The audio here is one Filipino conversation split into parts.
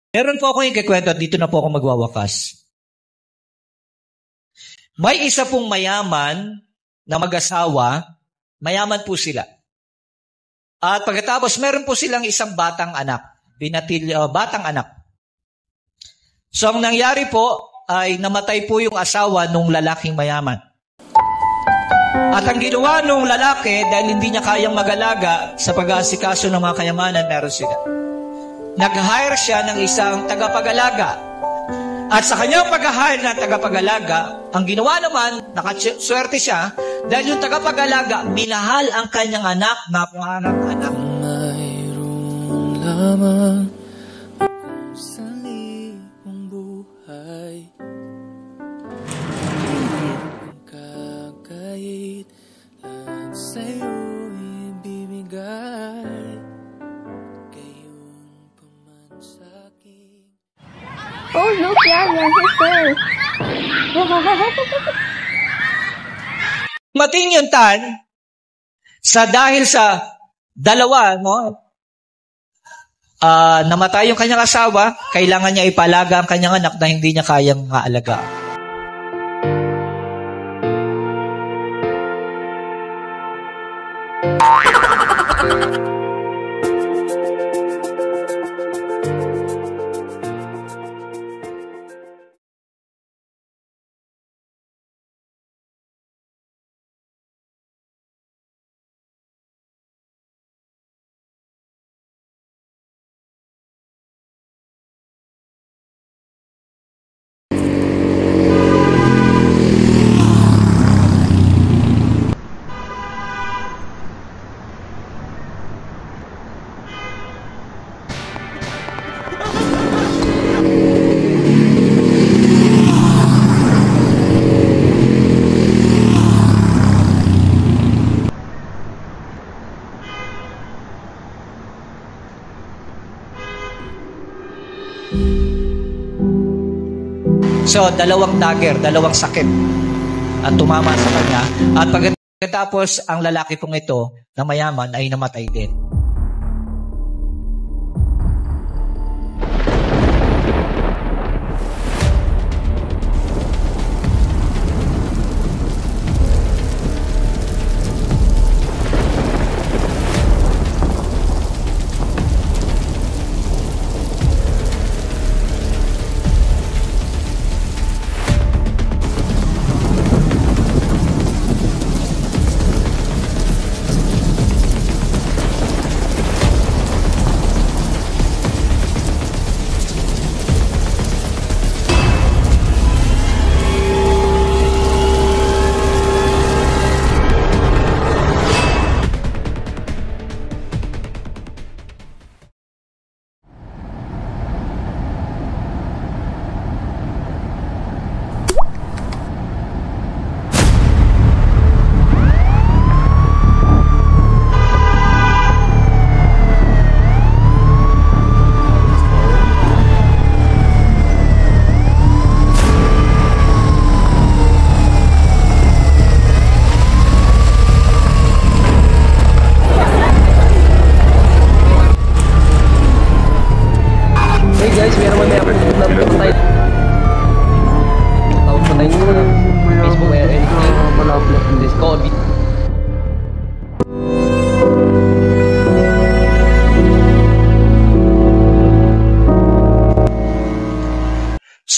Meron po akong ikikwento at dito na po ako magwawakas. May isa pong mayaman na mag-asawa, mayaman po sila. At pagkatapos, meron po silang isang batang anak, batang anak. So, ang nangyari po ay namatay po yung asawa nung lalaking mayaman. At ang ginawa nung lalaki, dahil hindi niya kayang mag-alaga sa pag-aasikaso ng mga kayamanan, meron sila. Nag-hire siya ng isang tagapag-alaga. At sa kanyang pag-hire ng tagapag-alaga, ang ginawa naman, nakaswerte siya, dahil yung tagapag-alaga, minahal ang kanyang anak na pangarap-anak. Mayroon lamang akong salibong buhay, ang kakait lang sa'yo ibibigay. Oh, look, Yaya, he's there. Mating yung tan, dahil sa dalawa, no? Namatay yung kanyang asawa, kailangan niya ipalaga ang kanyang anak na hindi niya kayang maalagaan. So, dalawang sakit at tumama sa kanya. At pagkatapos, ang lalaki pong ito na mayaman ay namatay din.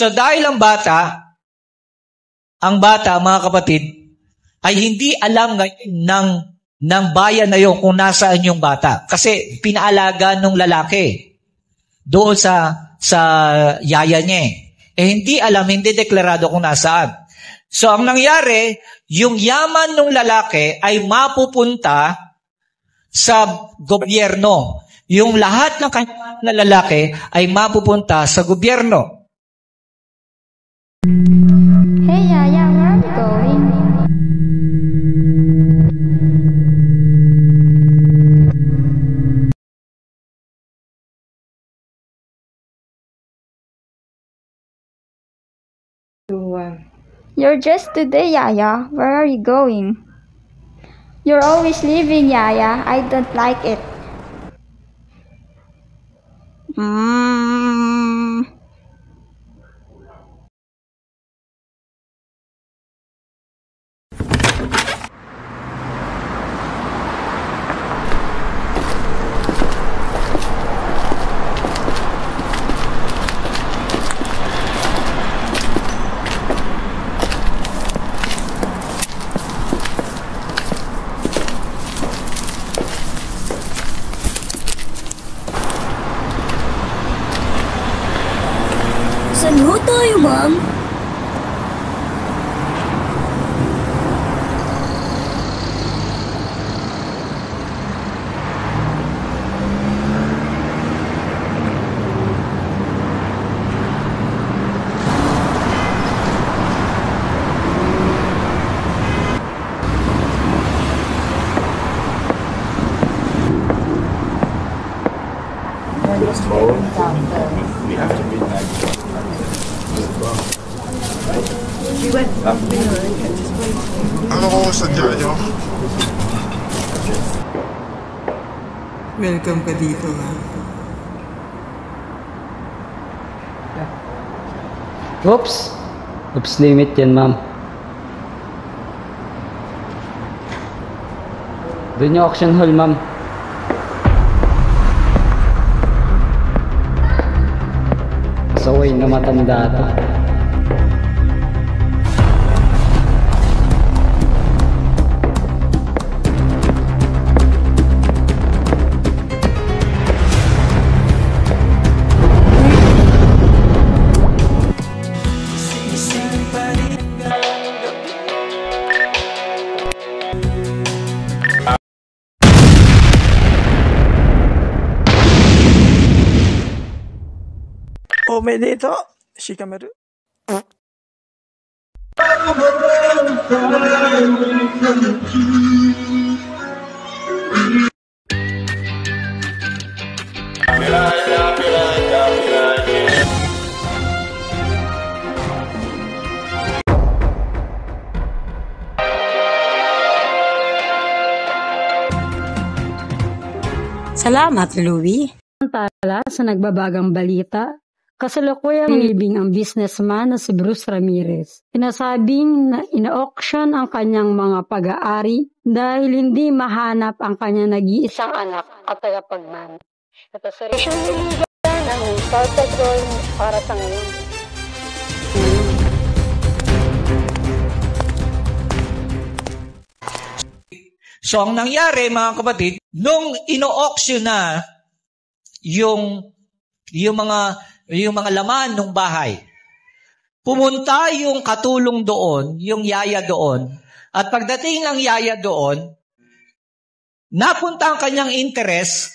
So dahil ang bata, mga kapatid, ay hindi alam ng bayan na yun kung nasaan yung bata. Kasi pinaalaga ng lalaki doon sa yaya niya. Hindi alam, hindi deklarado kung nasaan. So ang nangyari, yung yaman ng lalaki ay mapupunta sa gobyerno. Yung lahat ng kanyang lalaki ay mapupunta sa gobyerno. Hey, Yaya, where are you going? You're just today, Yaya. Where are you going? You're always leaving, Yaya. I don't like it. Ano tayo, ma'am? Ano ko sadya nyo? Welcome ka dito, ha? Oops! Oops limit yan, ma'am. Doon yung auction hall, ma'am. Saway na matanda to. Omedeto, Shikamaru. Salamat, Louie. Samantala sa nagbabagang balita, kasalukuyang libing ang businessman na si Bruce Ramirez. Sinasabing na ina-auction ang kanyang mga pag-aari dahil hindi mahanap ang kanyang nag-iisang anak at tagapagmana. Ito sa resyong niligan ng Salted Gold para sa ngayon. So, ang nangyari, mga kapatid, nung ino-auction na yung mga laman ng bahay, pumunta yung katulong doon, yung yaya doon, at pagdating ng yaya doon, napunta ang kanyang interest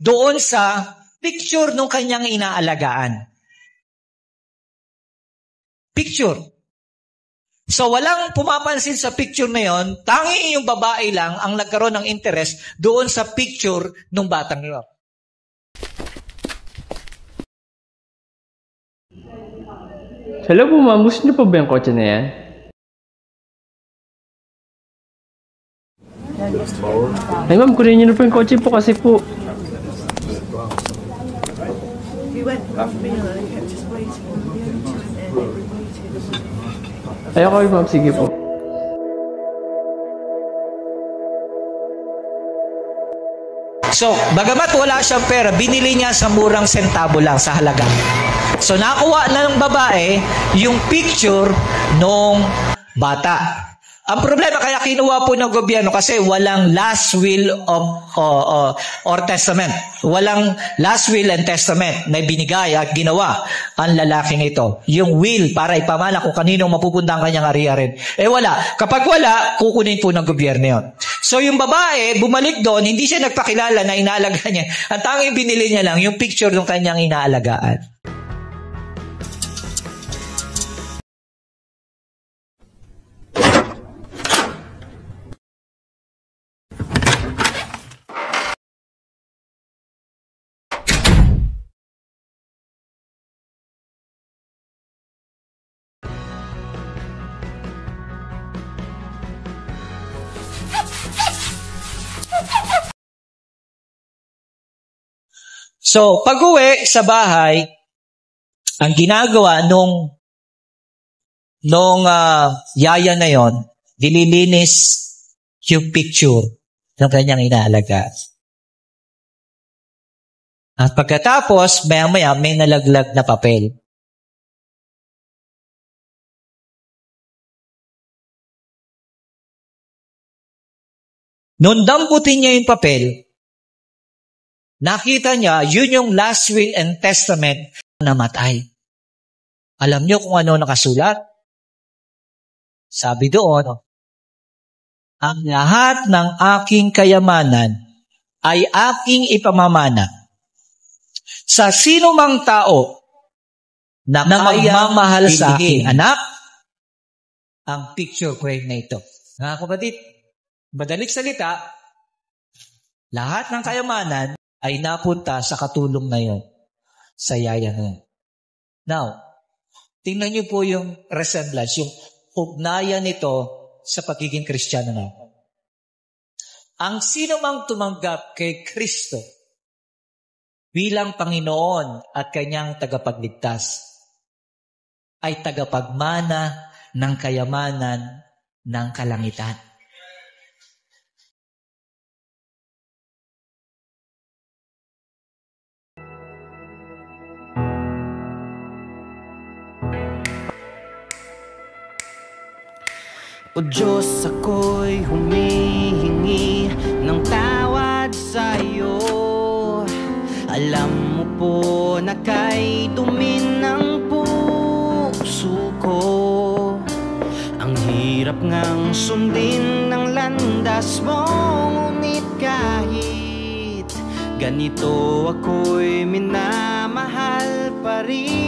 doon sa picture ng kanyang inaalagaan. Picture. So, walang pumapansin sa picture na yon, tanging yung babae lang ang nagkaroon ng interest doon sa picture ng batang yun. Hello po ma'am, gusto niyo po ba yung kotse na yan? Ay ma'am, kunin niyo na po yung kotse po kasi po. Ay okay ma'am, sige po. So, bagamat wala siyang pera, binili niya sa murang sentabo lang sa halaga. So, nakuha na ng babae yung picture nung bata. Ang problema, kaya kinuha po ng gobyerno kasi walang last will or testament. Walang last will and testament na binigay at ginawa ang lalaking ito. Yung will para ipamana kung kanino mapupunta ang kanyang ari-arin. Wala. Kapag wala, kukunin po ng gobyerno yun. So yung babae, bumalik doon, hindi siya nagpakilala na inaalaga niya. Ang tanging binili niya lang yung picture ng kanyang inaalagaan. So, pag-uwi sa bahay, ang ginagawa nung yaya na yon, dililinis yung picture ng kanyang inaalaga. At pagkatapos, maya-maya may nalaglag na papel. Nung damputin niya yung papel, nakita niya, yun yung last will and testament na namatay. Alam niyo kung ano nakasulat? Sabi doon, ang lahat ng aking kayamanan ay aking ipamamana sa sino mang tao na magmamahal sa aking anak. Ang picture frame na ito. Mga kapatid, madaling salita, lahat ng kayamanan ay napunta sa katulong na yon, sa yaya na yun. Now, tingnan niyo po yung resemblance, yung ugnayan nito sa pagiging Kristiyano na. Ang sino mang tumanggap kay Kristo bilang Panginoon at kanyang tagapagligtas ay tagapagmana ng kayamanan ng kalangitan. O Diyos, ako'y humihingi ng tawad sa iyo. Alam mo po na kay dumi ng puso ko. Ang hirap ngang sundin ng landas mo, ngunit kahit ganito ako'y minamahal pa rin.